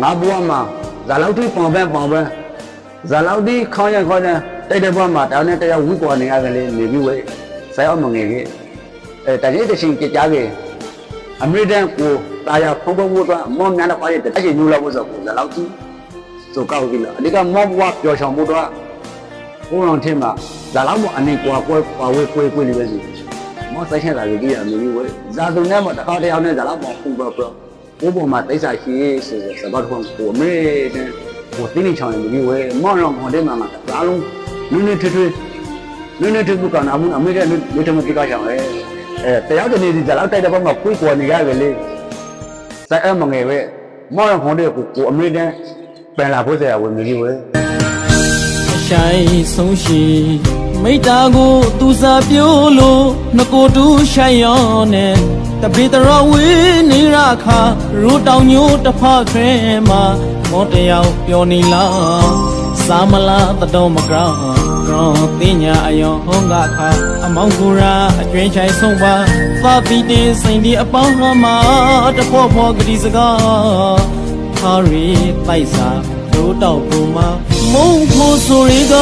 ငါဘွားမှာဇာလောက်တိပေါင်ပန်းဇာလောက်တိခေါင်းရတိုက်တဲ့ဘွားမှာတောင်းနဲ့တရားဝိပေါ်နေရတယ်လေနေပြီးဝဲဆိုင်အောင်မငယ်ကြီးတကယ်တရှင်ကြကြကြီးအမေရိကန်ကိုတာယာဖုံးဖို့တော့မောများတော့ပါရဲ့တချို့ညူလာဖို့ဆိုဇာလောက်တိဆိုကောက်ကြည့်လားအဓိကမောဘွားပျော်ချောင်ဖို့တော့ဘုံတော်ထင်းမှာဇာလောက်မအနေကွာကွဲလေးပဲစီမောဆိုင်ချတာကြီးရနေပြီးဝဲဇာတုံနဲ့မတခါတယောက်နဲ့ဇာလောက်မဖုံးတော့ဘိုးပေါ်မှာတိတ်ဆာရှိဆိုစပတ်ခွန်ကိုအမေတဲ့ဟိုတင်းနေချောင်းနေပြီးဝဲမောင်တော်ဟိုတဲ့မှာအားလုံးနည်းနည်းထွေးကနာမှုအမေတဲ့လူတမတိကချောင်းတယောက်တည်းဒီဇာလောက်တိုက်တဲ့ဘက်မှာခွေးပေါ်နေရတယ်လေစိုက်အမငယ်ပဲမောင်တော်ဟိုတဲ့ကိုအမေတဲ့ပန်လာဖို့ဆရာဝင်နေပြီးဝဲဆိုင်ဆုံးရှိမိတာကိုသူစားပြိုးလို့ငကိုတူဆိုင်ရောနဲ့တပိတရဝေးနေရခါရူတောင်ညိုးတစ်ဖက်ခဲမှာမောတယောက်ပြောနေလားစာမလားတတော်မကောင်းကောတင်ညာအယောဟောင်းကခါအမောင်ကူရာအကျွင်းချိုင်ဆုံးပါသာပီတင်စိန်ဒီအပေါင်းဟမှာတဖို့ဖို့ကတိစကားဟာရီတိုက်စာတို့တောက်ပုံမှာမုံဖို့ဆိုရီက